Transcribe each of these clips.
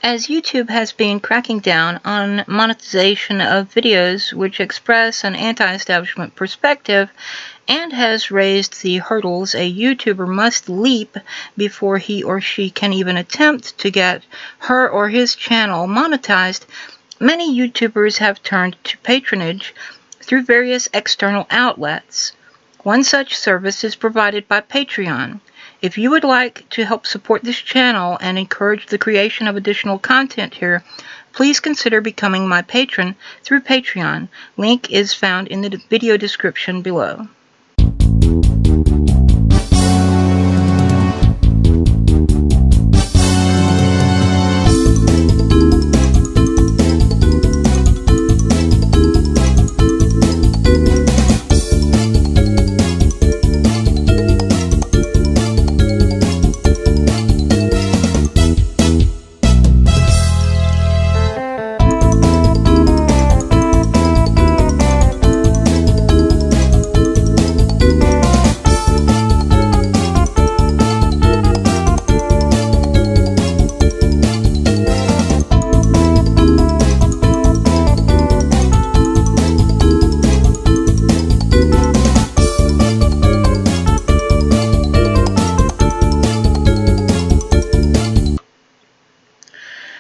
As YouTube has been cracking down on monetization of videos which express an anti-establishment perspective and has raised the hurdles a YouTuber must leap before he or she can even attempt to get her or his channel monetized, many YouTubers have turned to patronage through various external outlets. One such service is provided by Patreon. If you would like to help support this channel and encourage the creation of additional content here, please consider becoming my patron through Patreon. Link is found in the video description below.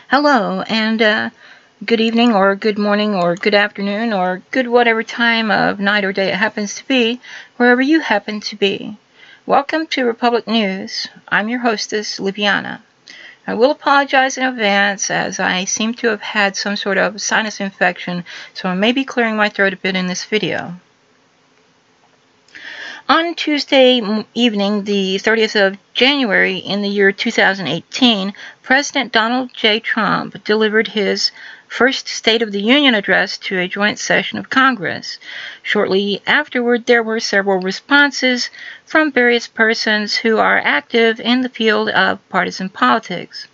Hello, and good evening, or good morning, or good afternoon, or good whatever time of night or day it happens to be, wherever you happen to be. Welcome to Republic News. I'm your hostess, Liviana. I will apologize in advance as I seem to have had some sort of sinus infection, so I may be clearing my throat a bit in this video. On Tuesday evening, the 30th of January in the year 2018, President Donald J. Trump delivered his first State of the Union address to a joint session of Congress. Shortly afterward, there were several responses from various persons who are active in the field of partisan politics.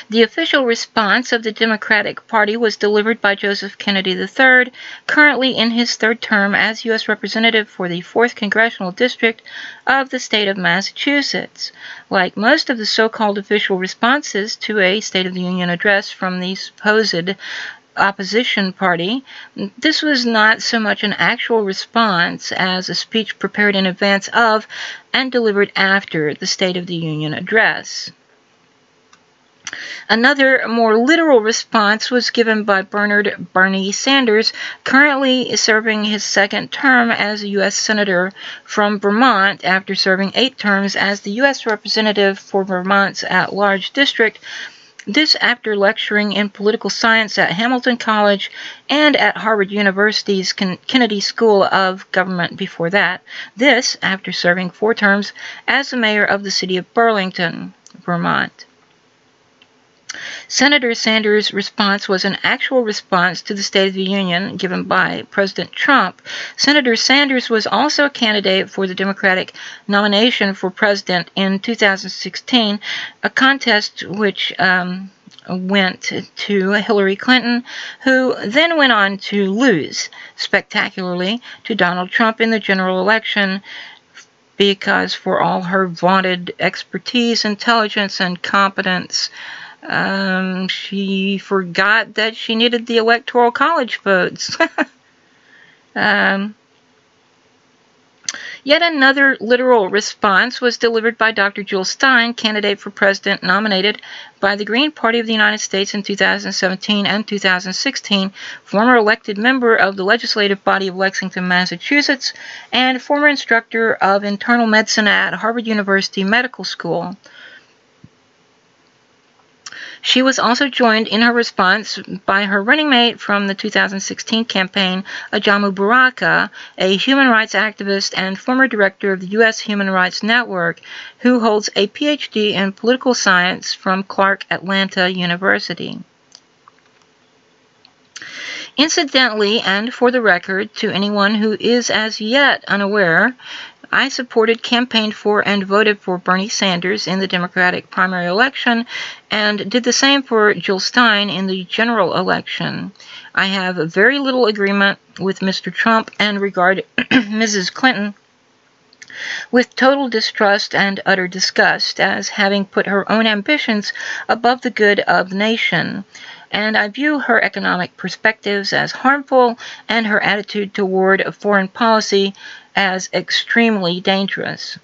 The official response of the Democratic Party was delivered by Joseph Kennedy III, currently in his third term as U.S. Representative for the 4th Congressional District of the state of Massachusetts. Like most of the so-called official responses to a State of the Union address from the supposed opposition party, this was not so much an actual response as a speech prepared in advance of and delivered after the State of the Union address. Another, more literal response was given by Bernie Sanders, currently serving his second term as a U.S. Senator from Vermont after serving 8 terms as the U.S. Representative for Vermont's at-large district. This after lecturing in political science at Hamilton College and at Harvard University's Kennedy School of Government before that. This after serving 4 terms as the mayor of the city of Burlington, Vermont. Senator Sanders' response was an actual response to the State of the Union given by President Trump. Senator Sanders was also a candidate for the Democratic nomination for president in 2016, a contest which went to Hillary Clinton, who then went on to lose spectacularly to Donald Trump in the general election, because for all her vaunted expertise, intelligence, and competence, she forgot that she needed the Electoral College votes. Yet another literal response was delivered by Dr. Jill Stein, candidate for president nominated by the Green Party of the United States in 2017 and 2016, former elected member of the legislative body of Lexington, Massachusetts, and former instructor of internal medicine at Harvard University Medical School. She was also joined in her response by her running mate from the 2016 campaign, Ajamu Baraka, a human rights activist and former director of the U.S. Human Rights Network, who holds a Ph.D. in political science from Clark Atlanta University. Incidentally, and for the record, to anyone who is as yet unaware, I supported, campaigned for, and voted for Bernie Sanders in the Democratic primary election, and did the same for Jill Stein in the general election. I have very little agreement with Mr. Trump and regard Mrs. Clinton with total distrust and utter disgust, as having put her own ambitions above the good of the nation. And I view her economic perspectives as harmful and her attitude toward foreign policy as extremely dangerous.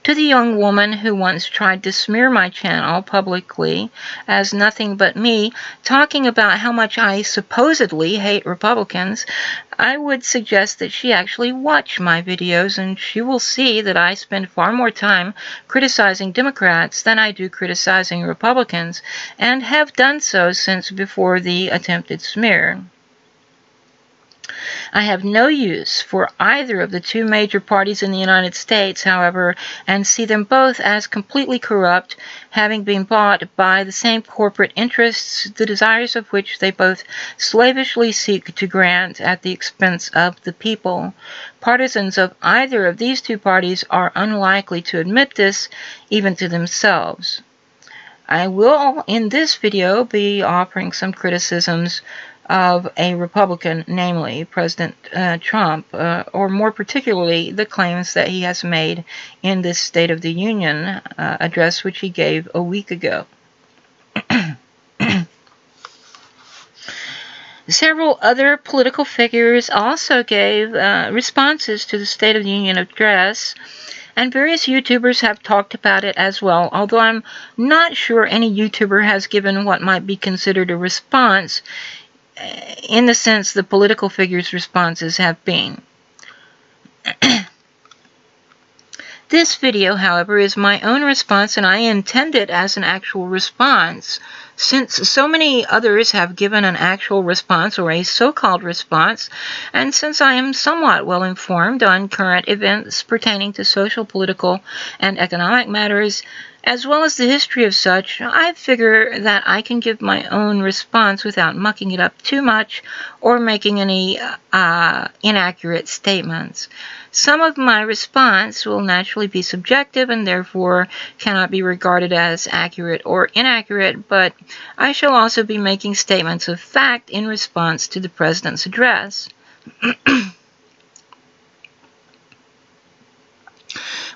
To the young woman who once tried to smear my channel publicly as nothing but me talking about how much I supposedly hate Republicans, I would suggest that she actually watch my videos, and she will see that I spend far more time criticizing Democrats than I do criticizing Republicans, and have done so since before the attempted smear. I have no use for either of the two major parties in the United States, however, and see them both as completely corrupt, having been bought by the same corporate interests, the desires of which they both slavishly seek to grant at the expense of the people. Partisans of either of these two parties are unlikely to admit this, even to themselves. I will, in this video, be offering some criticisms of a Republican, namely President Trump, or more particularly the claims that he has made in this State of the Union address, which he gave a week ago. Several other political figures also gave responses to the State of the Union address, and various YouTubers have talked about it as well, although I'm not sure any YouTuber has given what might be considered a response in the sense the political figures' responses have been. This video, however, is my own response, and I intend it as an actual response. Since so many others have given an actual response or a so-called response, and since I am somewhat well informed on current events pertaining to social, political, and economic matters, as well as the history of such, I figure that I can give my own response without mucking it up too much or making any inaccurate statements. Some of my response will naturally be subjective and therefore cannot be regarded as accurate or inaccurate, but I shall also be making statements of fact in response to the President's address.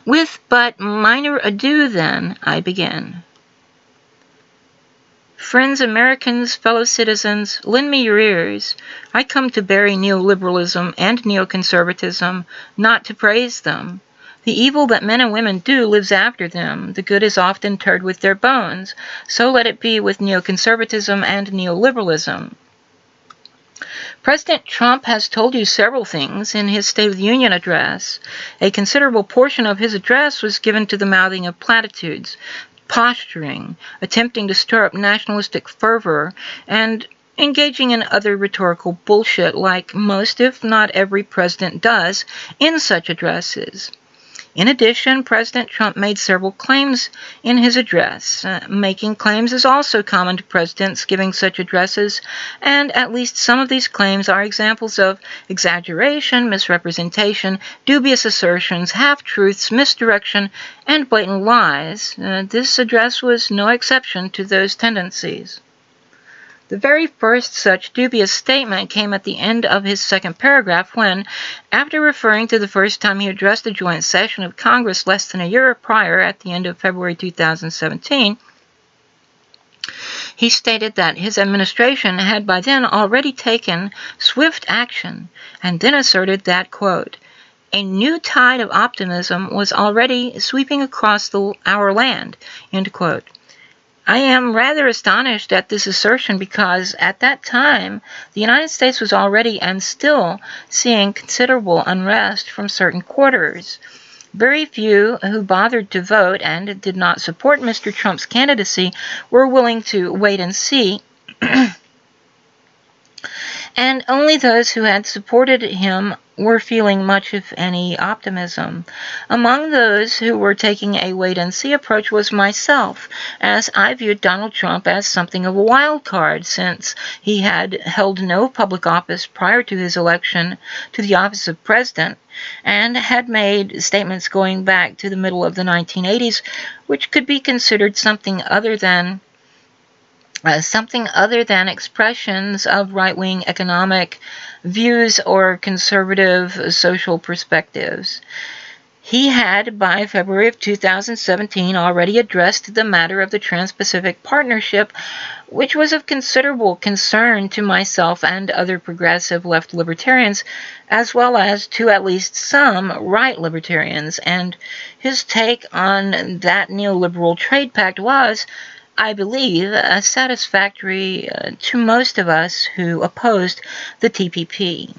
With but minor ado, then, I begin. Friends, Americans, fellow citizens, lend me your ears. I come to bury neoliberalism and neoconservatism, not to praise them. The evil that men and women do lives after them. The good is often interred with their bones. So let it be with neoconservatism and neoliberalism. President Trump has told you several things in his State of the Union address. A considerable portion of his address was given to the mouthing of platitudes, posturing, attempting to stir up nationalistic fervor, and engaging in other rhetorical bullshit like most, if not every, president does in such addresses. In addition, President Trump made several claims in his address. Making claims is also common to presidents giving such addresses, and at least some of these claims are examples of exaggeration, misrepresentation, dubious assertions, half-truths, misdirection, and blatant lies. This address was no exception to those tendencies. The very first such dubious statement came at the end of his second paragraph when, after referring to the first time he addressed a joint session of Congress less than a year prior at the end of February 2017, he stated that his administration had by then already taken swift action, and then asserted that, quote, a new tide of optimism was already sweeping across our land, end quote. I am rather astonished at this assertion because, at that time, the United States was already and still seeing considerable unrest from certain quarters. Very few who bothered to vote and did not support Mr. Trump's candidacy were willing to wait and see, and only those who had supported him were feeling much, if any, optimism. Among those who were taking a wait-and-see approach was myself, as I viewed Donald Trump as something of a wild card, since he had held no public office prior to his election to the office of president, and had made statements going back to the middle of the 1980s, which could be considered something other than something other than expressions of right-wing economic views or conservative social perspectives. He had, by February of 2017, already addressed the matter of the Trans-Pacific Partnership, which was of considerable concern to myself and other progressive left libertarians, as well as to at least some right libertarians, and his take on that neoliberal trade pact was, I believe, satisfactory to most of us who opposed the TPP.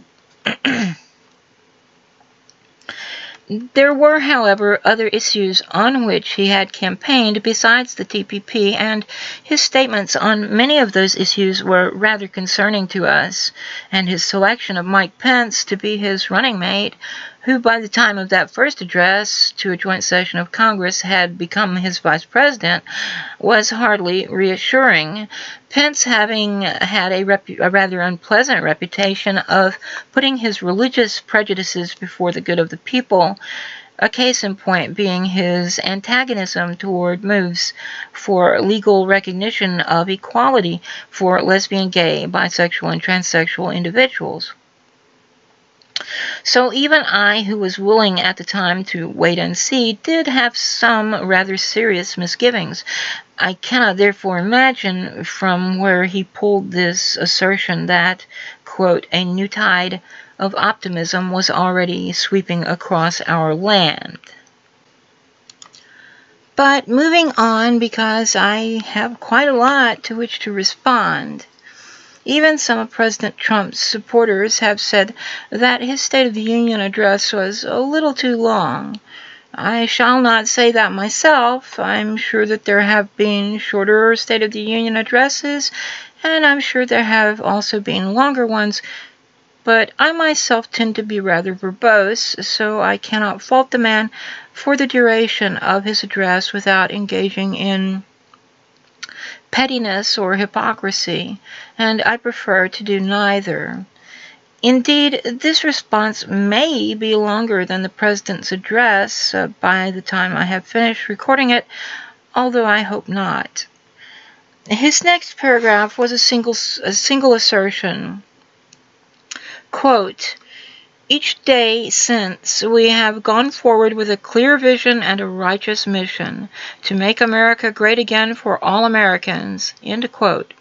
There were, however, other issues on which he had campaigned besides the TPP, and his statements on many of those issues were rather concerning to us, and his selection of Mike Pence to be his running mate, who by the time of that first address to a joint session of Congress had become his vice president, was hardly reassuring. Pence, having had a rather unpleasant reputation of putting his religious prejudices before the good of the people, a case in point being his antagonism toward moves for legal recognition of equality for lesbian, gay, bisexual, and transsexual individuals. So even I, who was willing at the time to wait and see, did have some rather serious misgivings. I cannot therefore imagine from where he pulled this assertion that, quote, a new tide of optimism was already sweeping across our land. But moving on, because I have quite a lot to which to respond. Even some of President Trump's supporters have said that his State of the Union address was a little too long. I shall not say that myself. I'm sure that there have been shorter State of the Union addresses, and I'm sure there have also been longer ones, but I myself tend to be rather verbose, so I cannot fault the man for the duration of his address without engaging in pettiness or hypocrisy, and I prefer to do neither. Indeed, this response may be longer than the President's address by the time I have finished recording it, although I hope not. His next paragraph was a single assertion. Quote, each day since, we have gone forward with a clear vision and a righteous mission to make America great again for all Americans. End quote.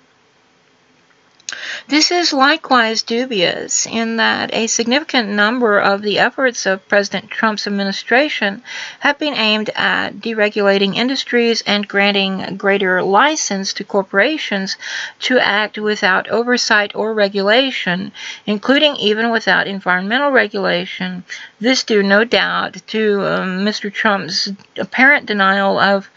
This is likewise dubious in that a significant number of the efforts of President Trump's administration have been aimed at deregulating industries and granting greater license to corporations to act without oversight or regulation, including even without environmental regulation. This due, no doubt, to Mr. Trump's apparent denial of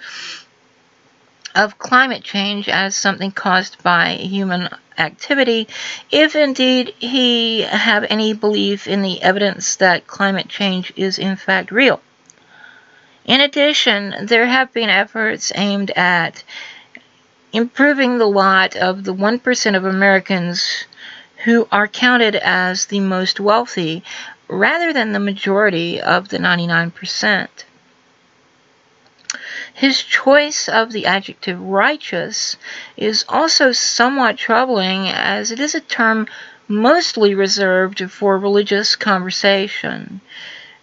climate change as something caused by human activity, if indeed he have any belief in the evidence that climate change is in fact real. In addition, there have been efforts aimed at improving the lot of the 1% of Americans who are counted as the most wealthy, rather than the majority of the 99%. His choice of the adjective righteous is also somewhat troubling, as it is a term mostly reserved for religious conversation.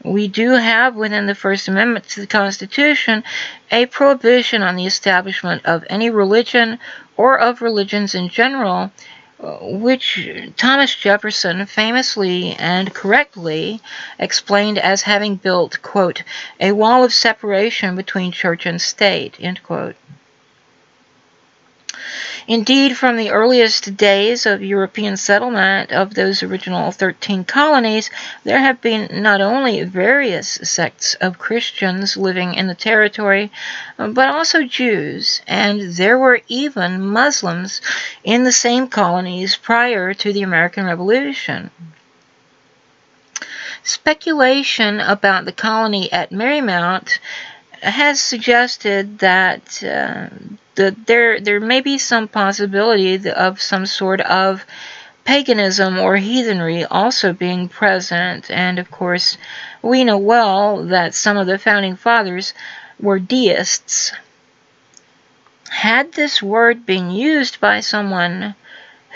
We do have within the First Amendment to the Constitution a prohibition on the establishment of any religion or of religions in general, which Thomas Jefferson famously and correctly explained as having built, quote, a wall of separation between church and state, end quote. Indeed, from the earliest days of European settlement of those original 13 colonies, there have been not only various sects of Christians living in the territory, but also Jews, and there were even Muslims in the same colonies prior to the American Revolution. Speculation about the colony at Marymount has suggested that there may be some possibility of some sort of paganism or heathenry also being present, and of course we know well that some of the founding fathers were deists. Had this word been used by someone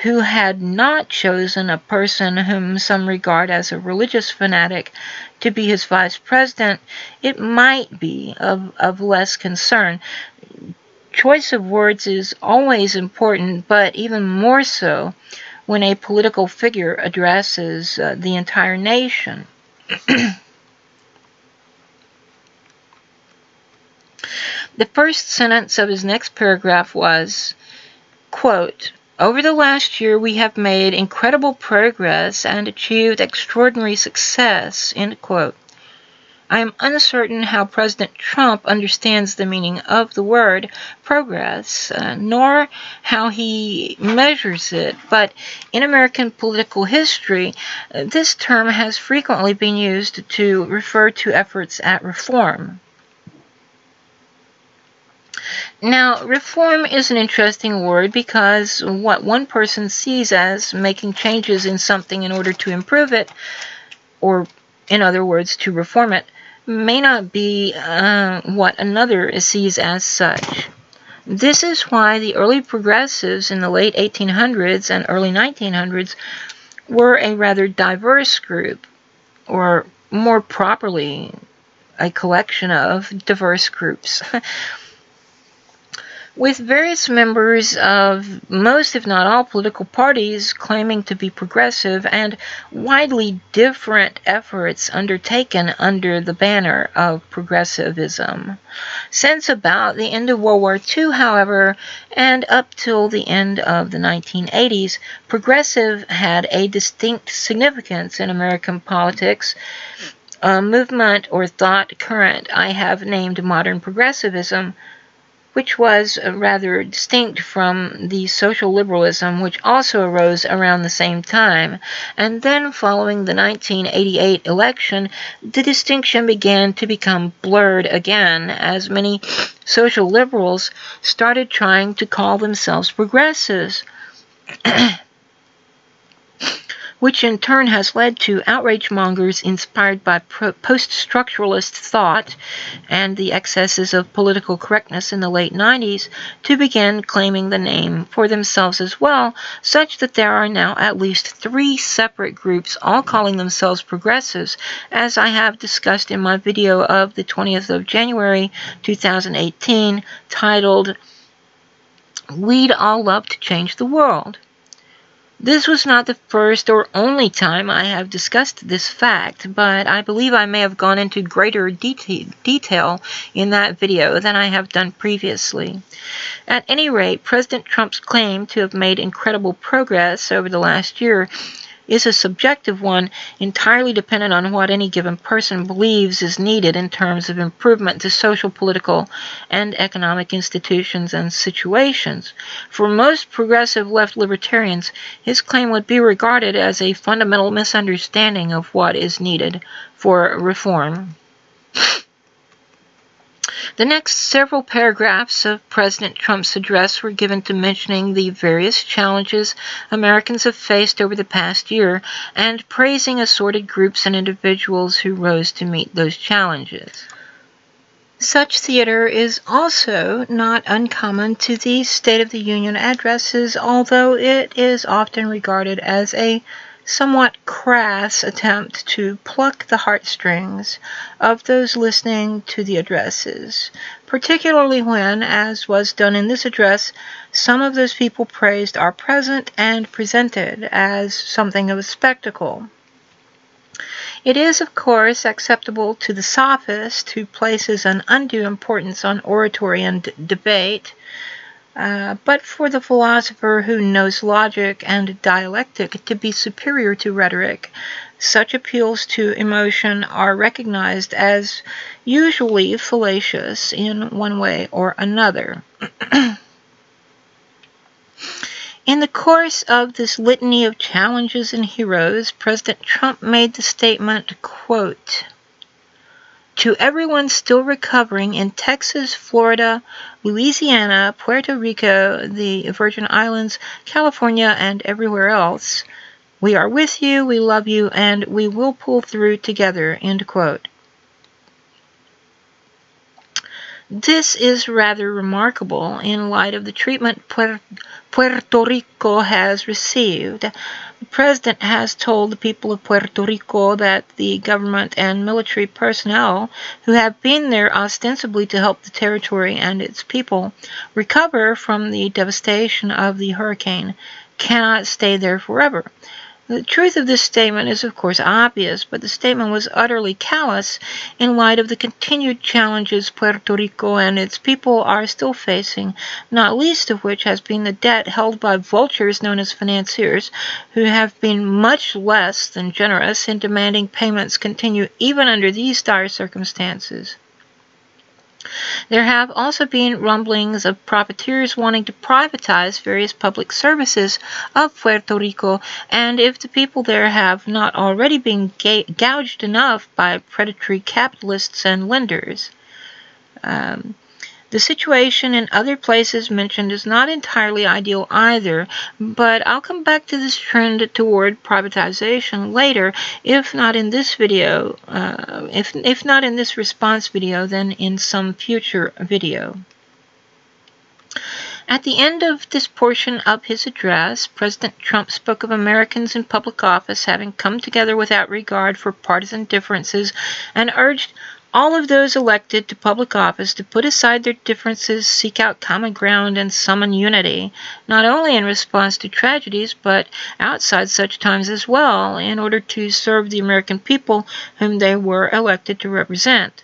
who had not chosen a person whom some regard as a religious fanatic to be his vice president, it might be of less concern. Choice of words is always important, but even more so when a political figure addresses the entire nation. The first sentence of his next paragraph was, quote, "Over the last year we have made incredible progress and achieved extraordinary success," end quote. I am uncertain how President Trump understands the meaning of the word progress, nor how he measures it, but in American political history, this term has frequently been used to refer to efforts at reform. Now, reform is an interesting word because what one person sees as making changes in something in order to improve it, or in other words, to reform it, may not be what another sees as such. This is why the early progressives in the late 1800s and early 1900s were a rather diverse group, or more properly, a collection of diverse groups. With various members of most, if not all, political parties claiming to be progressive and widely different efforts undertaken under the banner of progressivism. Since about the end of World War II, however, and up till the end of the 1980s, progressive had a distinct significance in American politics. A movement or thought current I have named modern progressivism, which was rather distinct from the social liberalism which also arose around the same time. And then following the 1988 election, the distinction began to become blurred again as many social liberals started trying to call themselves progressives, which in turn has led to outrage mongers inspired by post-structuralist thought and the excesses of political correctness in the late 90s to begin claiming the name for themselves as well, such that there are now at least 3 separate groups all calling themselves progressives, as I have discussed in my video of the 20th of January 2018 titled, "We'd All Love to Change the World." This was not the first or only time I have discussed this fact, but I believe I may have gone into greater detail in that video than I have done previously. At any rate, President Trump's claim to have made incredible progress over the last year is a subjective one, entirely dependent on what any given person believes is needed in terms of improvement to social, political, and economic institutions and situations. For most progressive left libertarians, his claim would be regarded as a fundamental misunderstanding of what is needed for reform. The next several paragraphs of President Trump's address were given to mentioning the various challenges Americans have faced over the past year and praising assorted groups and individuals who rose to meet those challenges. Such theater is also not uncommon to these State of the Union addresses, although it is often regarded as a somewhat crass attempt to pluck the heartstrings of those listening to the addresses, particularly when, as was done in this address, some of those people praised are present and presented as something of a spectacle. It is, of course, acceptable to the sophist who places an undue importance on oratory and debate, but for the philosopher who knows logic and dialectic to be superior to rhetoric, such appeals to emotion are recognized as usually fallacious in one way or another. In the course of this litany of challenges and heroes, President Trump made the statement, quote, "To everyone still recovering in Texas, Florida, Louisiana, Puerto Rico, the Virgin Islands, California, and everywhere else, we are with you, we love you, and we will pull through together," end quote. This is rather remarkable in light of the treatment Puerto Rico has received. The President has told the people of Puerto Rico that the government and military personnel who have been there ostensibly to help the territory and its people recover from the devastation of the hurricane cannot stay there forever. The truth of this statement is, of course, obvious, but the statement was utterly callous in light of the continued challenges Puerto Rico and its people are still facing, not least of which has been the debt held by vultures known as financiers, who have been much less than generous in demanding payments continue even under these dire circumstances. There have also been rumblings of profiteers wanting to privatize various public services of Puerto Rico, and if the people there have not already been gouged enough by predatory capitalists and lenders. The situation in other places mentioned is not entirely ideal either, but I'll come back to this trend toward privatization later, if not in this video, if not in this response video, then in some future video. At the end of this portion of his address, President Trump spoke of Americans in public office having come together without regard for partisan differences and urged all of those elected to public office to put aside their differences, seek out common ground, and summon unity, not only in response to tragedies, but outside such times as well, in order to serve the American people whom they were elected to represent.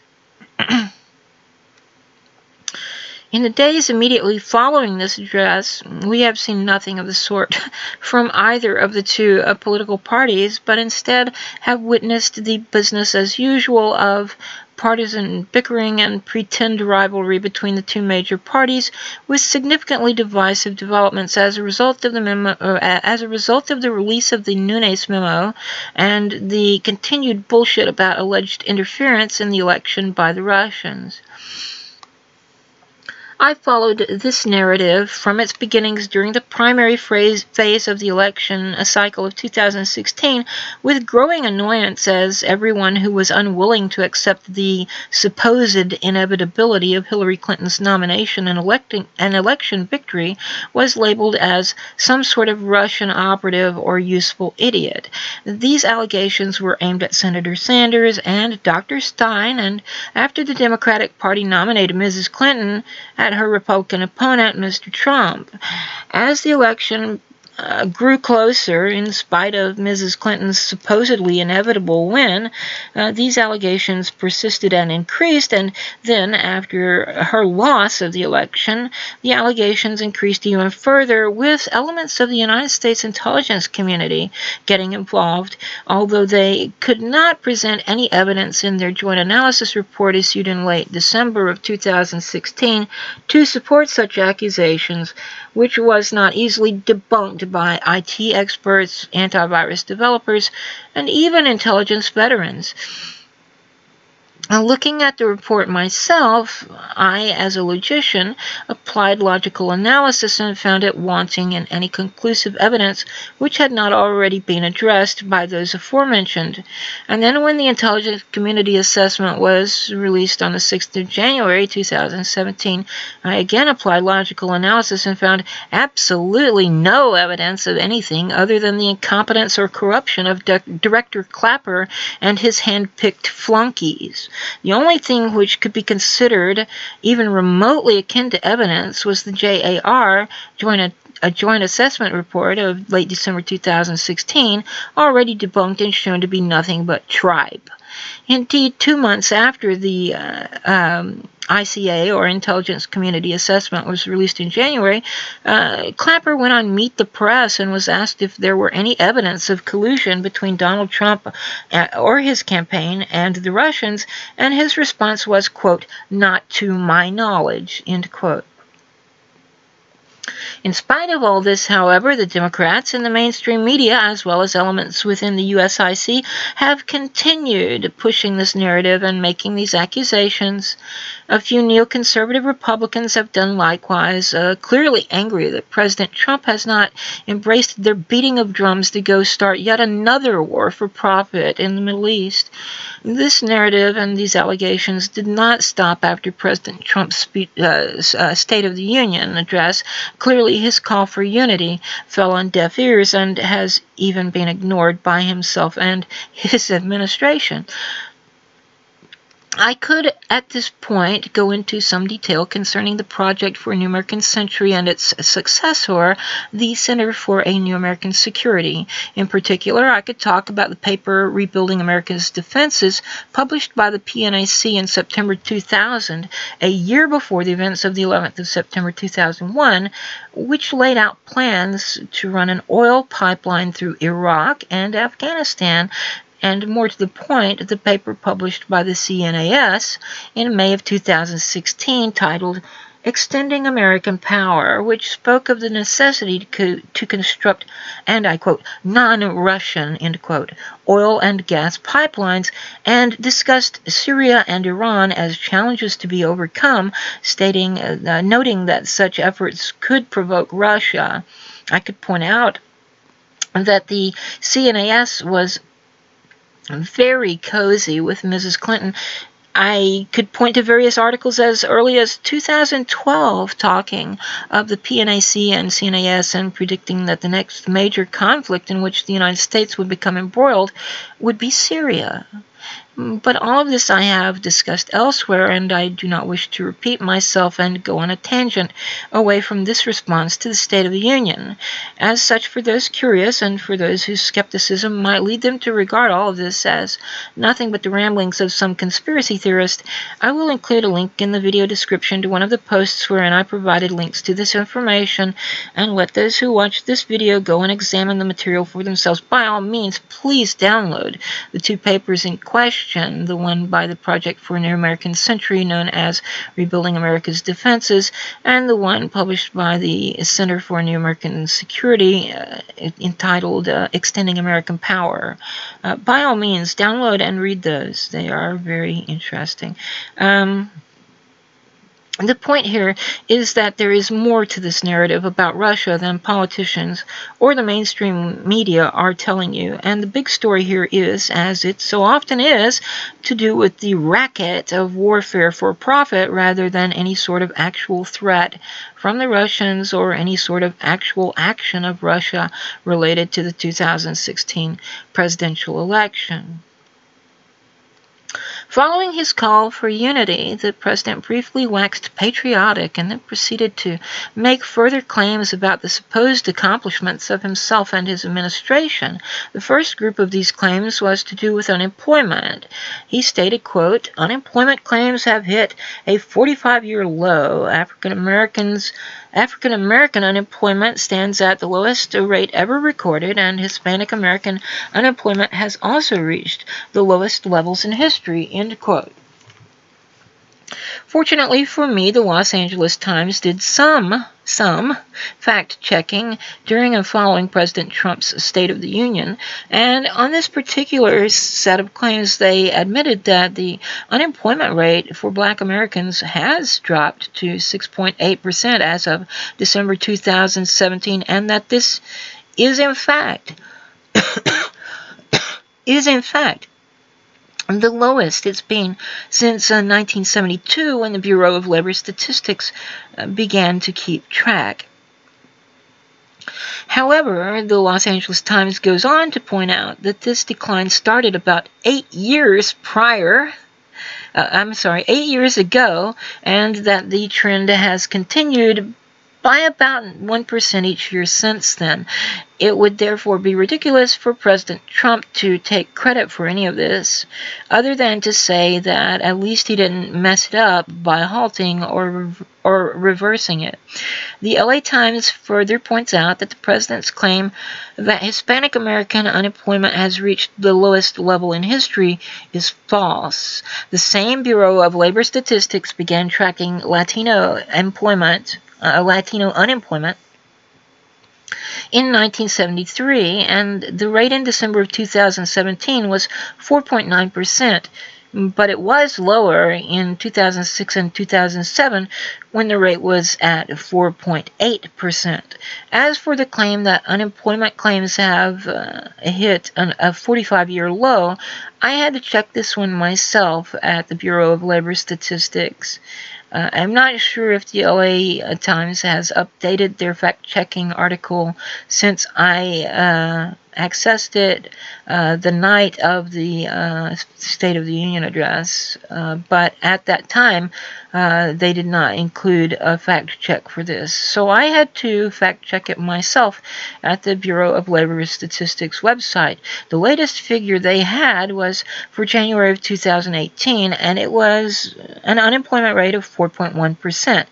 In the days immediately following this address, we have seen nothing of the sort from either of the two political parties, but instead have witnessed the business as usual of partisan bickering and pretend rivalry between the two major parties, with significantly divisive developments as a result of the release of the Nunes memo and the continued bullshit about alleged interference in the election by the Russians. I followed this narrative from its beginnings during the primary phase of the election cycle of 2016 with growing annoyance, as everyone who was unwilling to accept the supposed inevitability of Hillary Clinton's nomination and election victory was labeled as some sort of Russian operative or useful idiot. These allegations were aimed at Senator Sanders and Dr. Stein, and after the Democratic Party nominated Mrs. Clinton, at her Republican opponent, Mr. Trump. As the election grew closer, in spite of Mrs. Clinton's supposedly inevitable win, these allegations persisted and increased, and then, after her loss of the election, the allegations increased even further, with elements of the United States intelligence community getting involved, although they could not present any evidence in their joint analysis report issued in late December of 2016 to support such accusations, which was not easily debunked by IT experts, antivirus developers, and even intelligence veterans. Looking at the report myself, I, as a logician, applied logical analysis and found it wanting in any conclusive evidence which had not already been addressed by those aforementioned. And then when the intelligence community assessment was released on the 6th of January 2017, I again applied logical analysis and found absolutely no evidence of anything other than the incompetence or corruption of Director Clapper and his hand-picked flunkies. The only thing which could be considered even remotely akin to evidence was the JAR, Joint Assessment Report of late December 2016, already debunked and shown to be nothing but tripe. Indeed, 2 months after the ICA, or Intelligence Community Assessment, was released in January, Clapper went on Meet the Press and was asked if there were any evidence of collusion between Donald Trump or his campaign and the Russians, and his response was, quote, "not to my knowledge," end quote. In spite of all this, however, the Democrats in the mainstream media, as well as elements within the USIC, have continued pushing this narrative and making these accusations. A few neoconservative Republicans have done likewise, clearly angry that President Trump has not embraced their beating of drums to go start yet another war for profit in the Middle East. This narrative and these allegations did not stop after President Trump's State of the Union address. Clearly, his call for unity fell on deaf ears and has even been ignored by himself and his administration. I could, at this point, go into some detail concerning the Project for a New American Century and its successor, the Center for a New American Security. In particular, I could talk about the paper Rebuilding America's Defenses, published by the PNAC in September 2000, a year before the events of the 11th of September 2001, which laid out plans to run an oil pipeline through Iraq and Afghanistan. And more to the point, the paper published by the CNAS in May of 2016 titled Extending American Power, which spoke of the necessity to construct, and I quote, non-Russian, end quote, oil and gas pipelines, and discussed Syria and Iran as challenges to be overcome, noting that such efforts could provoke Russia. I could point out that the CNAS was very cozy with Mrs. Clinton. I could point to various articles as early as 2012 talking of the PNAC and CNAS and predicting that the next major conflict in which the United States would become embroiled would be Syria. But all of this I have discussed elsewhere, and I do not wish to repeat myself and go on a tangent away from this response to the State of the Union. As such, for those curious and for those whose skepticism might lead them to regard all of this as nothing but the ramblings of some conspiracy theorist, I will include a link in the video description to one of the posts wherein I provided links to this information, and let those who watch this video go and examine the material for themselves. By all means, please download the two papers in question, the one by the Project for a New American Century known as Rebuilding America's Defenses, and the one published by the Center for a New American Security entitled Extending American Power. By all means, download and read those. They are very interesting. The point here is that there is more to this narrative about Russia than politicians or the mainstream media are telling you. And the big story here is, as it so often is, to do with the racket of warfare for profit rather than any sort of actual threat from the Russians or any sort of actual action of Russia related to the 2016 presidential election. Following his call for unity, the president briefly waxed patriotic and then proceeded to make further claims about the supposed accomplishments of himself and his administration. The first group of these claims was to do with unemployment. He stated, quote, "Unemployment claims have hit a 45-year low. African American unemployment stands at the lowest rate ever recorded, and Hispanic American unemployment has also reached the lowest levels in history," end quote. Fortunately for me, the Los Angeles Times did some fact-checking during and following President Trump's State of the Union, and on this particular set of claims, they admitted that the unemployment rate for Black Americans has dropped to 6.8% as of December 2017, and that this is in fact the lowest it's been since 1972, when the Bureau of Labor Statistics began to keep track. However, the Los Angeles Times goes on to point out that this decline started about 8 years ago, and that the trend has continued by about 1% each year since then. It would therefore be ridiculous for President Trump to take credit for any of this, other than to say that at least he didn't mess it up by halting or reversing it. The LA Times further points out that the president's claim that Hispanic American unemployment has reached the lowest level in history is false. The same Bureau of Labor Statistics began tracking Latino unemployment in 1973, and the rate in December of 2017 was 4.9%. But it was lower in 2006 and 2007 when the rate was at 4.8%. As for the claim that unemployment claims have hit a 45-year low, I had to check this one myself at the Bureau of Labor Statistics. I'm not sure if the LA Times has updated their fact-checking article since I accessed it the night of the State of the Union address, but at that time they did not include a fact check for this. So I had to fact check it myself at the Bureau of Labor Statistics website. The latest figure they had was for January of 2018, and it was an unemployment rate of 4.1%.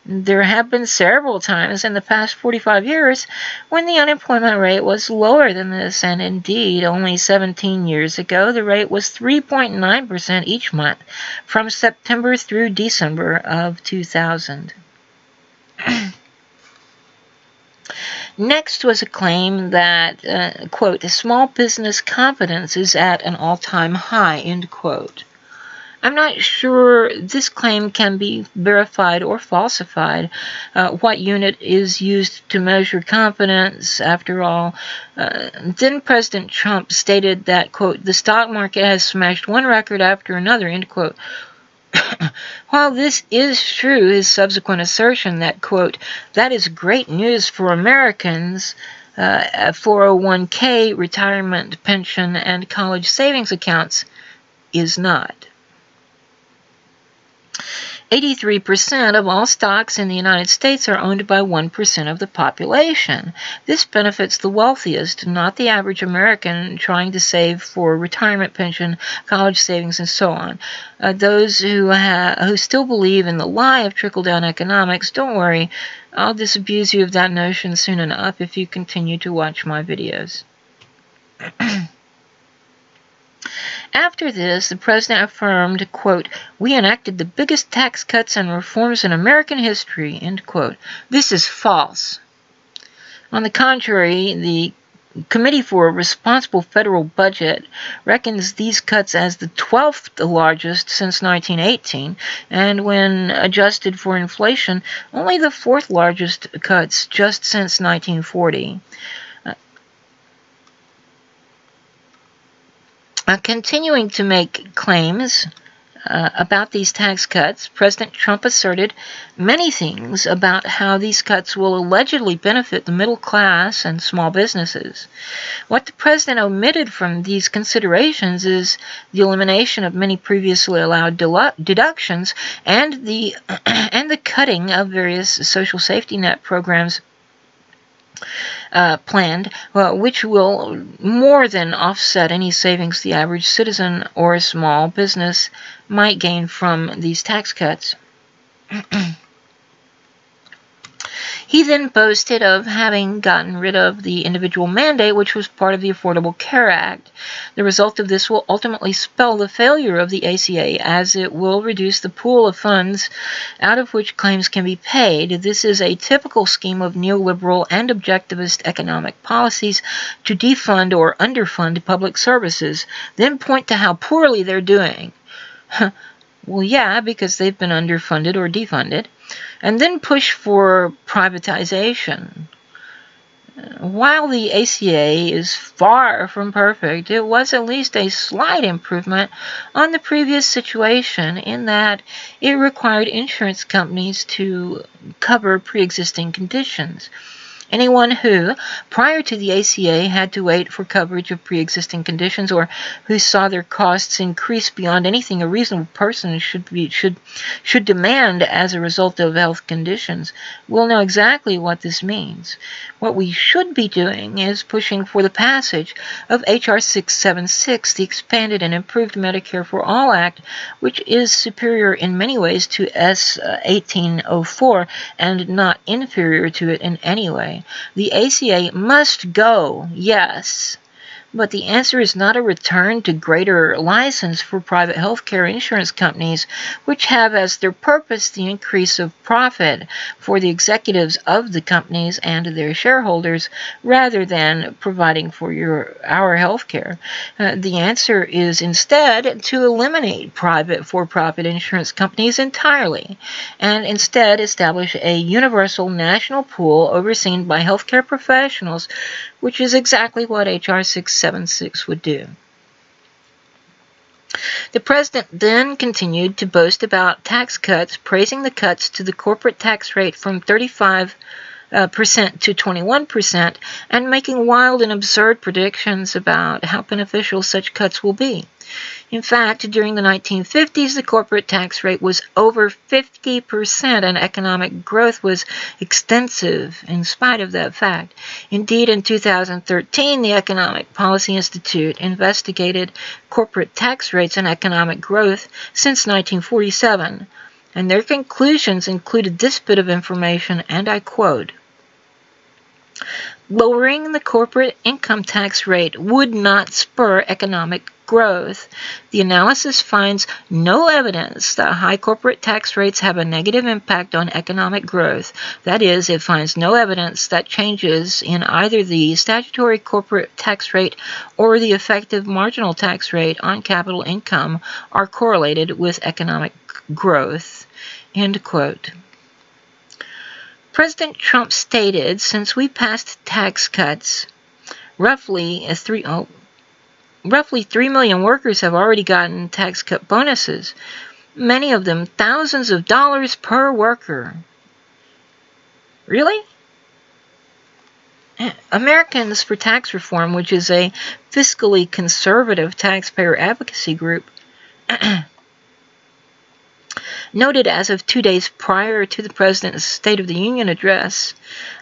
There have been several times in the past 45 years when the unemployment rate was lower than this, and indeed, only 17 years ago, the rate was 3.9% each month from September through December of 2000. Next was a claim that, quote, small business confidence is at an all-time high, end quote. I'm not sure this claim can be verified or falsified. What unit is used to measure confidence, after all? Then President Trump stated that, quote, the stock market has smashed one record after another, end quote. While this is true, his subsequent assertion that, quote, that is great news for Americans, 401k, retirement, pension, and college savings accounts, is not. 83% of all stocks in the United States are owned by 1% of the population. This benefits the wealthiest, not the average American trying to save for retirement pension, college savings, and so on. Those who still believe in the lie of trickle-down economics, don't worry, I'll disabuse you of that notion soon enough if you continue to watch my videos. After this, the president affirmed, quote, we enacted the biggest tax cuts and reforms in American history, end quote. This is false. On the contrary, the Committee for a Responsible Federal Budget reckons these cuts as the 12th largest since 1918, and when adjusted for inflation, only the 4th largest cuts just since 1940. Continuing to make claims about these tax cuts, President Trump asserted many things about how these cuts will allegedly benefit the middle class and small businesses. What the president omitted from these considerations is the elimination of many previously allowed deductions and the cutting of various social safety net programs planned, which will more than offset any savings the average citizen or a small business might gain from these tax cuts. He then boasted of having gotten rid of the individual mandate, which was part of the Affordable Care Act. The result of this will ultimately spell the failure of the ACA, as it will reduce the pool of funds out of which claims can be paid. This is a typical scheme of neoliberal and objectivist economic policies to defund or underfund public services, then point to how poorly they're doing. Well, yeah, because they've been underfunded or defunded. And then push for privatization. While the ACA is far from perfect, it was at least a slight improvement on the previous situation in that it required insurance companies to cover pre-existing conditions. Anyone who, prior to the ACA, had to wait for coverage of pre-existing conditions or who saw their costs increase beyond anything a reasonable person should demand as a result of health conditions will know exactly what this means. What we should be doing is pushing for the passage of H.R. 676, the Expanded and Improved Medicare for All Act, which is superior in many ways to S. 1804 and not inferior to it in any way. The ACA must go, yes, But the answer is not a return to greater license for private healthcare insurance companies, which have as their purpose the increase of profit for the executives of the companies and their shareholders, rather than providing for our healthcare. The answer is instead to eliminate private for-profit insurance companies entirely, and instead establish a universal national pool overseen by healthcare professionals, which is exactly what H.R. 676 would do. The president then continued to boast about tax cuts, praising the cuts to the corporate tax rate from 35% to 21%, and making wild and absurd predictions about how beneficial such cuts will be. In fact, during the 1950s, the corporate tax rate was over 50%, and economic growth was extensive in spite of that fact. Indeed, in 2013, the Economic Policy Institute investigated corporate tax rates and economic growth since 1947, and their conclusions included this bit of information, and I quote, "Lowering the corporate income tax rate would not spur economic growth. The analysis finds no evidence that high corporate tax rates have a negative impact on economic growth. That is, it finds no evidence that changes in either the statutory corporate tax rate or the effective marginal tax rate on capital income are correlated with economic growth." End quote. President Trump stated, since we passed tax cuts, roughly 3 million workers have already gotten tax cut bonuses, many of them thousands of dollars per worker. Really? Americans for Tax Reform, which is a fiscally conservative taxpayer advocacy group, noted as of 2 days prior to the President's State of the Union address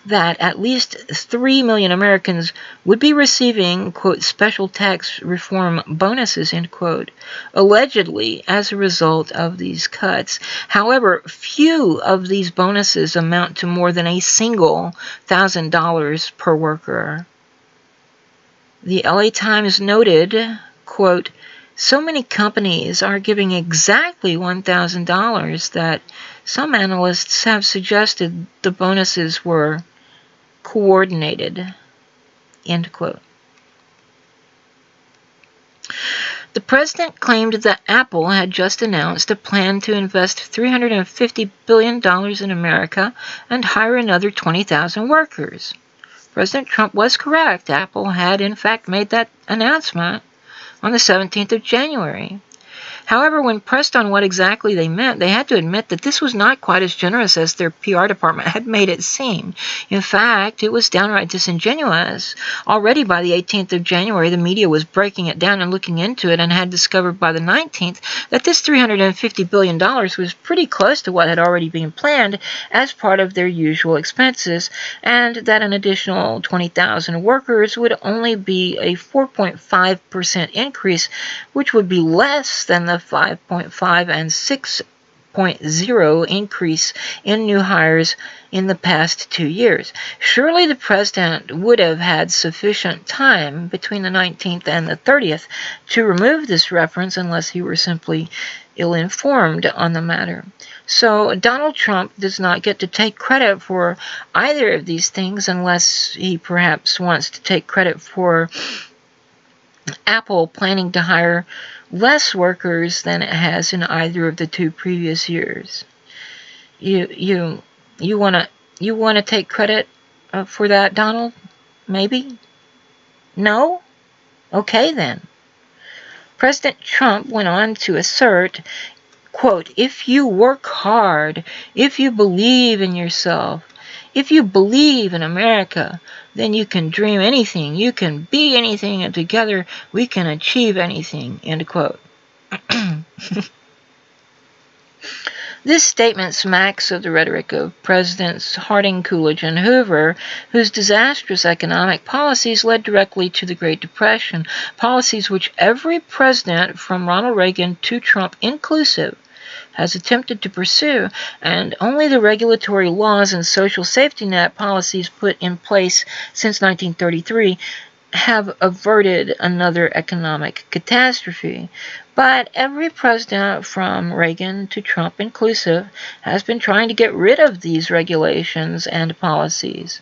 that at least 3 million Americans would be receiving, quote, special tax reform bonuses, end quote, allegedly as a result of these cuts. However, few of these bonuses amount to more than a single $1,000 per worker. The LA Times noted, quote, "So many companies are giving exactly $1,000 that some analysts have suggested the bonuses were coordinated." End quote. The president claimed that Apple had just announced a plan to invest $350 billion in America and hire another 20,000 workers. President Trump was correct. Apple had, in fact, made that announcement on the 17th of January. However, when pressed on what exactly they meant, they had to admit that this was not quite as generous as their PR department had made it seem. In fact, it was downright disingenuous. Already by the 18th of January, the media was breaking it down and looking into it, and had discovered by the 19th that this $350 billion was pretty close to what had already been planned as part of their usual expenses, and that an additional 20,000 workers would only be a 4.5% increase, which would be less than the 5.5 and 6.0 increase in new hires in the past 2 years. Surely the president would have had sufficient time between the 19th and the 30th to remove this reference unless he were simply ill-informed on the matter. So Donald Trump does not get to take credit for either of these things unless he perhaps wants to take credit for Apple planning to hire less workers than it has in either of the 2 previous years. You want to take credit for that, Donald? Maybe? No? Okay then. President Trump went on to assert, quote, "If you work hard, if you believe in yourself, if you believe in America, then you can dream anything, you can be anything, and together we can achieve anything," end quote. This statement smacks of the rhetoric of Presidents Harding, Coolidge, and Hoover, whose disastrous economic policies led directly to the Great Depression, policies which every president from Ronald Reagan to Trump inclusive has attempted to pursue, and only the regulatory laws and social safety net policies put in place since 1933 have averted another economic catastrophe. But every president, from Reagan to Trump inclusive, has been trying to get rid of these regulations and policies.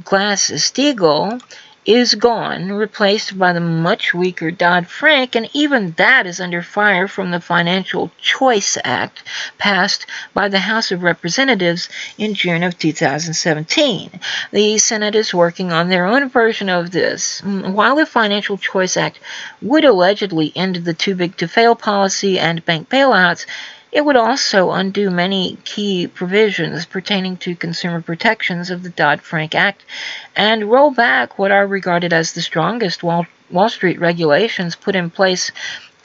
Glass-Steagall is gone, replaced by the much weaker Dodd-Frank, and even that is under fire from the Financial Choice Act passed by the House of Representatives in June of 2017. The Senate is working on their own version of this. While the Financial Choice Act would allegedly end the too-big-to-fail policy and bank bailouts, it would also undo many key provisions pertaining to consumer protections of the Dodd-Frank Act and roll back what are regarded as the strongest Wall Street regulations put in place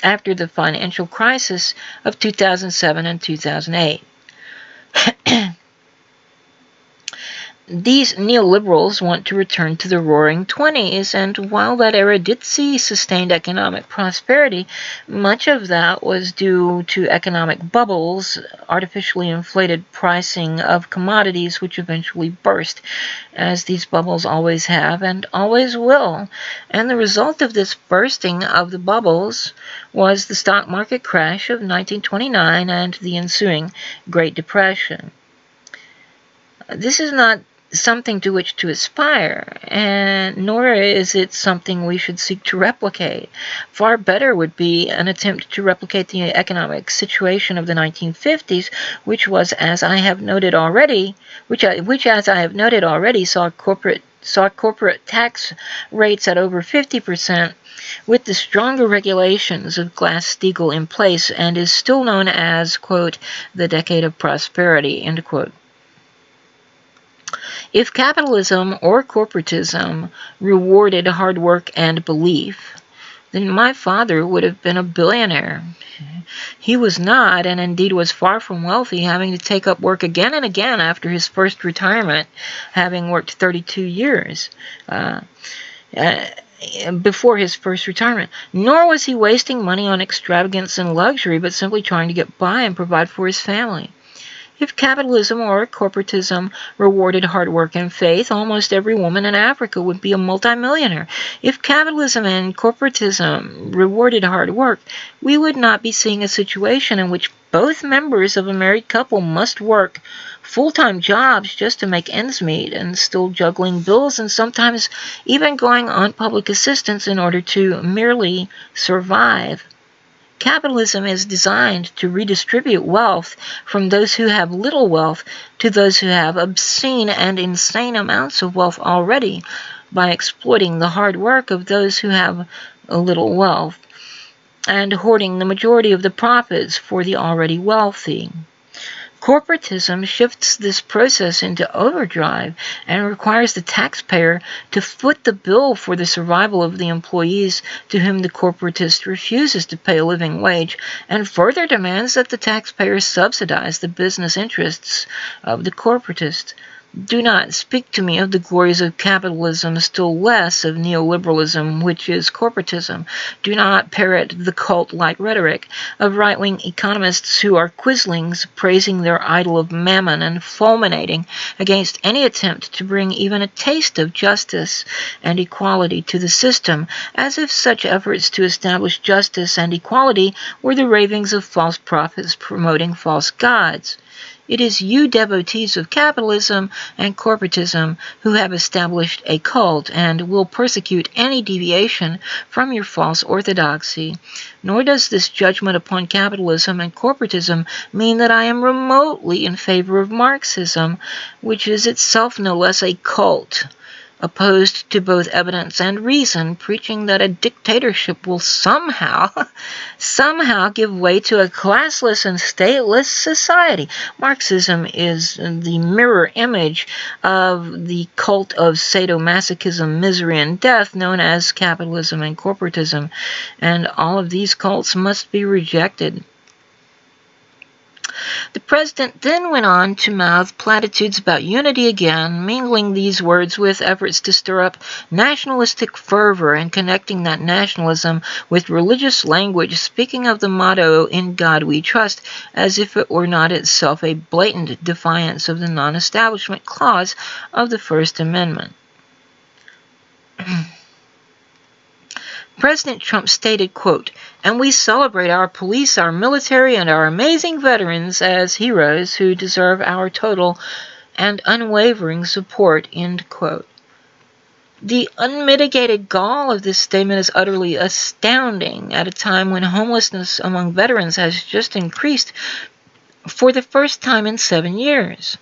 after the financial crisis of 2007 and 2008. These neoliberals want to return to the Roaring '20s, and while that era did see sustained economic prosperity, much of that was due to economic bubbles, artificially inflated pricing of commodities which eventually burst, as these bubbles always have and always will. And the result of this bursting of the bubbles was the stock market crash of 1929 and the ensuing Great Depression. This is not something to which to aspire, and nor is it something we should seek to replicate. Far better would be an attempt to replicate the economic situation of the 1950s, which was, as I have noted already, saw corporate tax rates at over 50%, with the stronger regulations of Glass-Steagall in place, and is still known as, quote, the decade of prosperity, end quote. If capitalism or corporatism rewarded hard work and belief, then my father would have been a billionaire. He was not, and indeed was far from wealthy, having to take up work again and again after his first retirement, having worked 32 years before his first retirement. Nor was he wasting money on extravagance and luxury, but simply trying to get by and provide for his family. If capitalism or corporatism rewarded hard work and faith, almost every woman in Africa would be a multimillionaire. If capitalism and corporatism rewarded hard work, we would not be seeing a situation in which both members of a married couple must work full-time jobs just to make ends meet, and still juggling bills and sometimes even going on public assistance in order to merely survive. Capitalism is designed to redistribute wealth from those who have little wealth to those who have obscene and insane amounts of wealth already, by exploiting the hard work of those who have little wealth and hoarding the majority of the profits for the already wealthy. Corporatism shifts this process into overdrive and requires the taxpayer to foot the bill for the survival of the employees to whom the corporatist refuses to pay a living wage, and further demands that the taxpayer subsidize the business interests of the corporatist. Do not speak to me of the glories of capitalism, still less of neoliberalism, which is corporatism. Do not parrot the cult-like rhetoric of right-wing economists who are quislings, praising their idol of mammon and fulminating against any attempt to bring even a taste of justice and equality to the system, as if such efforts to establish justice and equality were the ravings of false prophets promoting false gods. It is you devotees of capitalism and corporatism who have established a cult and will persecute any deviation from your false orthodoxy. Nor does this judgment upon capitalism and corporatism mean that I am remotely in favor of Marxism, which is itself no less a cult, opposed to both evidence and reason, preaching that a dictatorship will somehow give way to a classless and stateless society. Marxism is the mirror image of the cult of sadomasochism, misery, and death known as capitalism and corporatism, and all of these cults must be rejected. The president then went on to mouth platitudes about unity again, mingling these words with efforts to stir up nationalistic fervor and connecting that nationalism with religious language, speaking of the motto, "In God We Trust," as if it were not itself a blatant defiance of the non-establishment clause of the First Amendment. President Trump stated, quote, "And we celebrate our police, our military, and our amazing veterans as heroes who deserve our total and unwavering support," end quote. The unmitigated gall of this statement is utterly astounding at a time when homelessness among veterans has just increased for the first time in 7 years.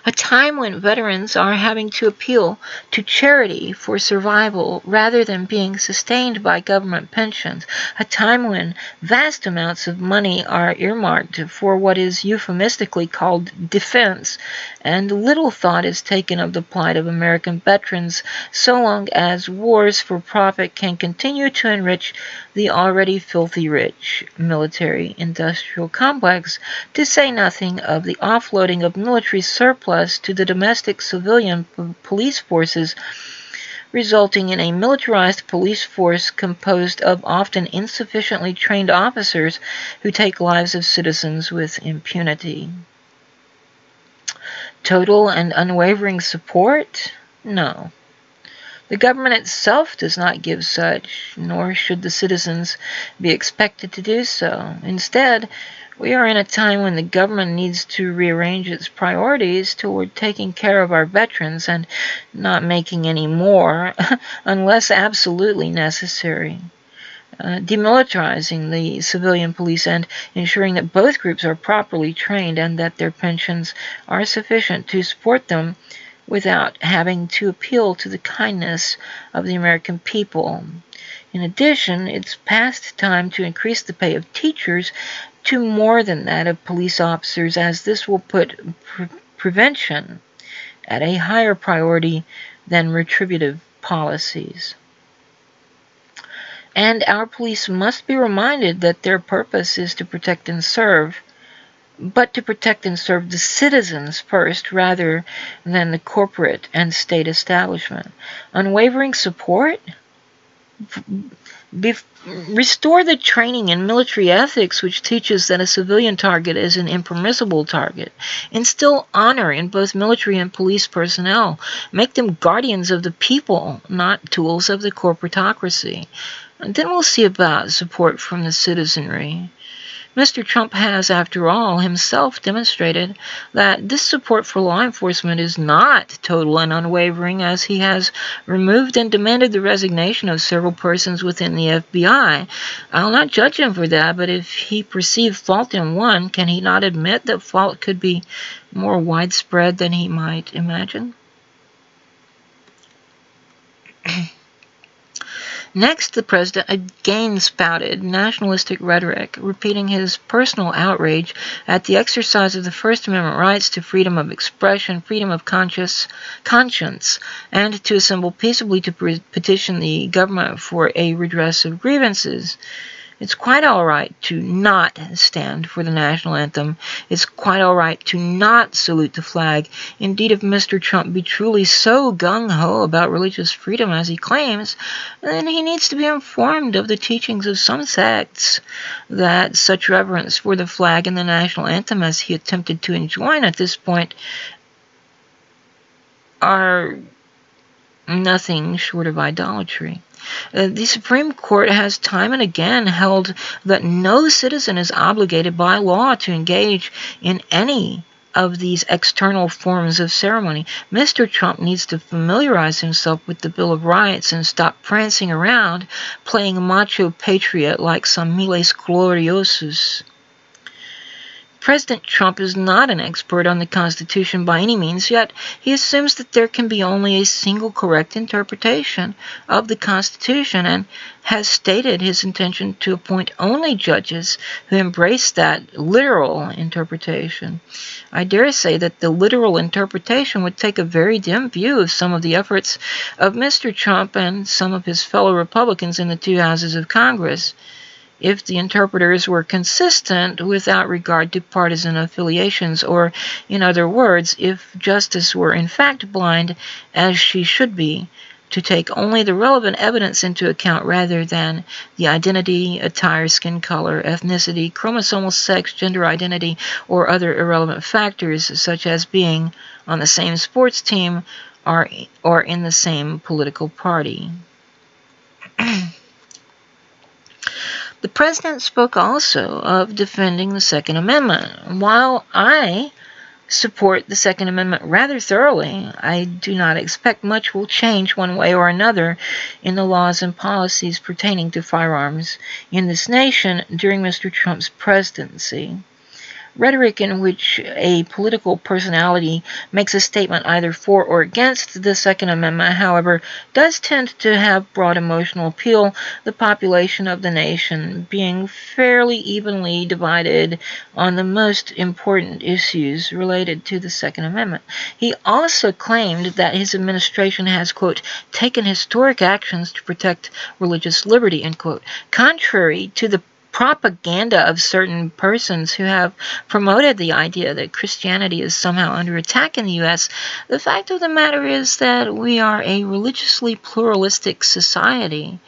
A time when veterans are having to appeal to charity for survival rather than being sustained by government pensions. A time when vast amounts of money are earmarked for what is euphemistically called defense, and little thought is taken of the plight of American veterans so long as wars for profit can continue to enrich the already filthy rich military-industrial complex, to say nothing of the offloading of military surplus to the domestic civilian police forces, resulting in a militarized police force composed of often insufficiently trained officers who take lives of citizens with impunity. Total and unwavering support? No. The government itself does not give such, nor should the citizens be expected to do so. Instead, we are in a time when the government needs to rearrange its priorities toward taking care of our veterans and not making any more unless absolutely necessary. Demilitarizing the civilian police and ensuring that both groups are properly trained and that their pensions are sufficient to support them without having to appeal to the kindness of the American people. In addition, it's past time to increase the pay of teachers to more than that of police officers, as this will put prevention at a higher priority than retributive policies. And our police must be reminded that their purpose is to protect and serve, but to protect and serve the citizens first rather than the corporate and state establishment. Unwavering support? Restore the training in military ethics which teaches that a civilian target is an impermissible target. Instill honor in both military and police personnel. Make them guardians of the people, not tools of the corporatocracy. And then we'll see about support from the citizenry. Mr. Trump has, after all, himself demonstrated that this support for law enforcement is not total and unwavering, as he has removed and demanded the resignation of several persons within the FBI. I'll not judge him for that, but if he perceived fault in one, can he not admit that fault could be more widespread than he might imagine? Next, the president again spouted nationalistic rhetoric, repeating his personal outrage at the exercise of the First Amendment rights to freedom of expression, freedom of conscience, and to assemble peaceably to petition the government for a redress of grievances. It's quite all right to not stand for the national anthem. It's quite all right to not salute the flag. Indeed, if Mr. Trump be truly so gung-ho about religious freedom as he claims, then he needs to be informed of the teachings of some sects that such reverence for the flag and the national anthem as he attempted to enjoin at this point are nothing short of idolatry. The Supreme Court has time and again held that no citizen is obligated by law to engage in any of these external forms of ceremony. Mr. Trump needs to familiarize himself with the Bill of Rights and stop prancing around playing macho patriot like some miles gloriosus. President Trump is not an expert on the Constitution by any means, yet he assumes that there can be only a single correct interpretation of the Constitution and has stated his intention to appoint only judges who embrace that literal interpretation. I dare say that the literal interpretation would take a very dim view of some of the efforts of Mr. Trump and some of his fellow Republicans in the two houses of Congress. If the interpreters were consistent without regard to partisan affiliations, or, in other words, if justice were in fact blind, as she should be, to take only the relevant evidence into account rather than the identity, attire, skin color, ethnicity, chromosomal sex, gender identity, or other irrelevant factors such as being on the same sports team or in the same political party. The president spoke also of defending the Second Amendment. While I support the Second Amendment rather thoroughly, I do not expect much will change one way or another in the laws and policies pertaining to firearms in this nation during Mr. Trump's presidency. Rhetoric in which a political personality makes a statement either for or against the Second Amendment, however, does tend to have broad emotional appeal, the population of the nation being fairly evenly divided on the most important issues related to the Second Amendment. He also claimed that his administration has, quote, taken historic actions to protect religious liberty, end quote, contrary to the propaganda of certain persons who have promoted the idea that Christianity is somehow under attack in the U.S., the fact of the matter is that we are a religiously pluralistic society,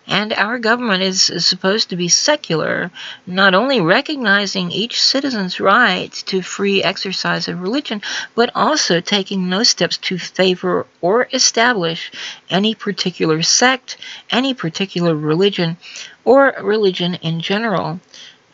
and our government is supposed to be secular, not only recognizing each citizen's right to free exercise of religion, but also taking no steps to favor or establish any particular sect, any particular religion, or religion in general.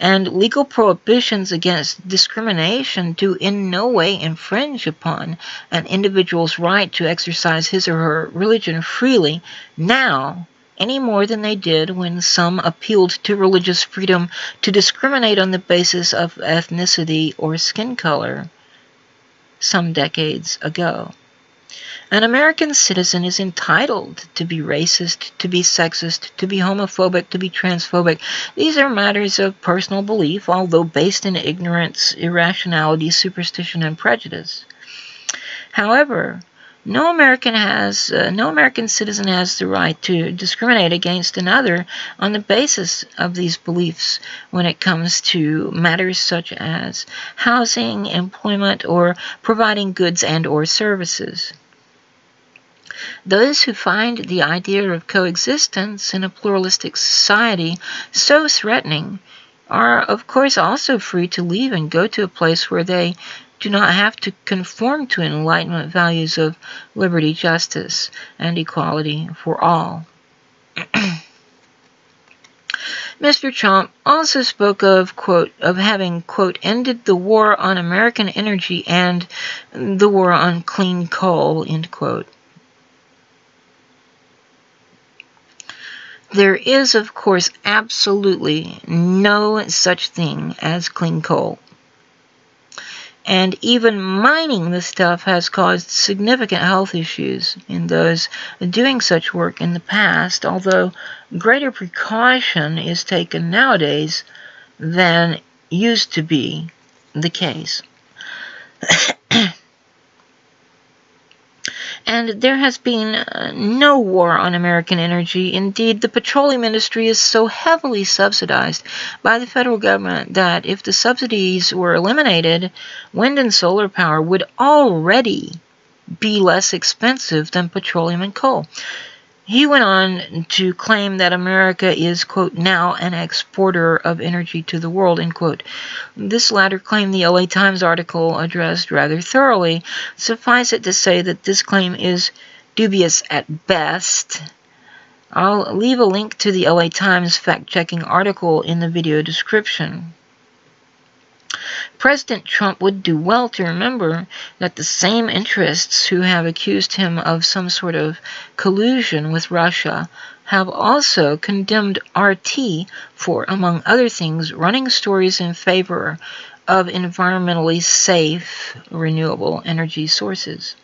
And legal prohibitions against discrimination do in no way infringe upon an individual's right to exercise his or her religion freely now, any more than they did when some appealed to religious freedom to discriminate on the basis of ethnicity or skin color some decades ago. An American citizen is entitled to be racist, to be sexist, to be homophobic, to be transphobic. These are matters of personal belief, although based in ignorance, irrationality, superstition, and prejudice. However, no American citizen has the right to discriminate against another on the basis of these beliefs when it comes to matters such as housing, employment, or providing goods and or services. Those who find the idea of coexistence in a pluralistic society so threatening are, of course, also free to leave and go to a place where they do not have to conform to Enlightenment values of liberty, justice, and equality for all. Mr. Trump also spoke of, quote, of having, quote, ended the war on American energy and the war on clean coal, end quote. There is, of course, absolutely no such thing as clean coal. And even mining the stuff has caused significant health issues in those doing such work in the past, although greater precaution is taken nowadays than used to be the case. And there has been no war on American energy. Indeed, the petroleum industry is so heavily subsidized by the federal government that if the subsidies were eliminated, wind and solar power would already be less expensive than petroleum and coal. He went on to claim that America is, quote, now an exporter of energy to the world, end quote. This latter claim the LA Times article addressed rather thoroughly. Suffice it to say that this claim is dubious at best. I'll leave a link to the LA Times fact-checking article in the video description. President Trump would do well to remember that the same interests who have accused him of some sort of collusion with Russia have also condemned RT for, among other things, running stories in favor of environmentally safe, renewable energy sources.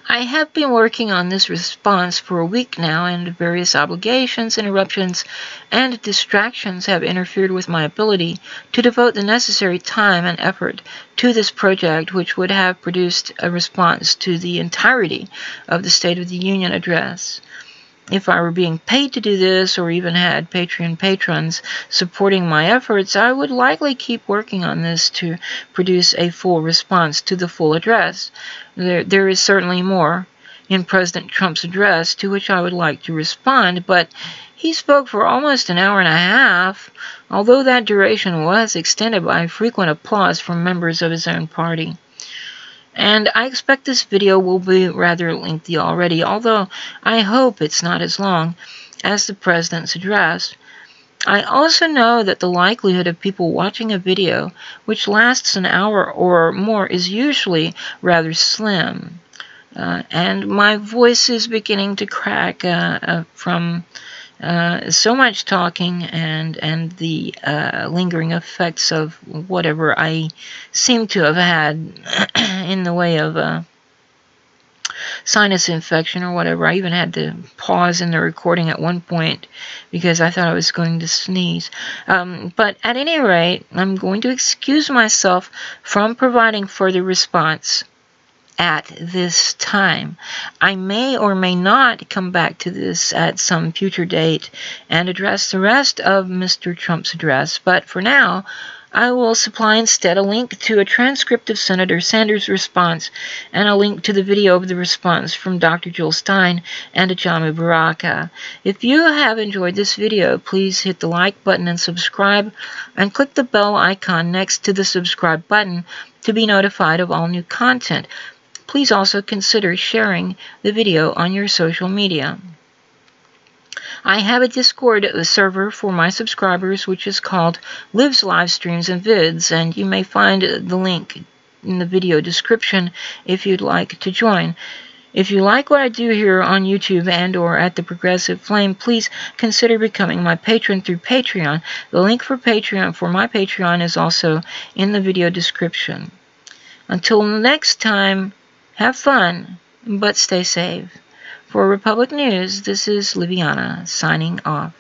I have been working on this response for a week now, and various obligations, interruptions, and distractions have interfered with my ability to devote the necessary time and effort to this project, which would have produced a response to the entirety of the State of the Union address. If I were being paid to do this, or even had Patreon patrons supporting my efforts, I would likely keep working on this to produce a full response to the full address. There is certainly more in President Trump's address to which I would like to respond, but he spoke for almost an hour and a half, although that duration was extended by frequent applause from members of his own party. And I expect this video will be rather lengthy already, although I hope it's not as long as the President's address. I also know that the likelihood of people watching a video which lasts an hour or more is usually rather slim. And my voice is beginning to crack from so much talking and the lingering effects of whatever I seem to have had in the way of sinus infection or whatever. I even had to pause in the recording at one point because I thought I was going to sneeze. But at any rate, I'm going to excuse myself from providing further response at this time. I may or may not come back to this at some future date and address the rest of Mr. Trump's address, but for now, I will supply instead a link to a transcript of Senator Sanders' response and a link to the video of the response from Dr. Jill Stein and Ajamu Baraka. If you have enjoyed this video, please hit the like button and subscribe, and click the bell icon next to the subscribe button to be notified of all new content. Please also consider sharing the video on your social media. I have a Discord server for my subscribers, which is called Lives Live Streams and Vids, and you may find the link in the video description if you'd like to join. If you like what I do here on YouTube and or at the Progressive Flame, please consider becoming my patron through Patreon. The link for Patreon for my Patreon is also in the video description. Until next time, have fun, but stay safe. For Republic News, this is Liviana, signing off.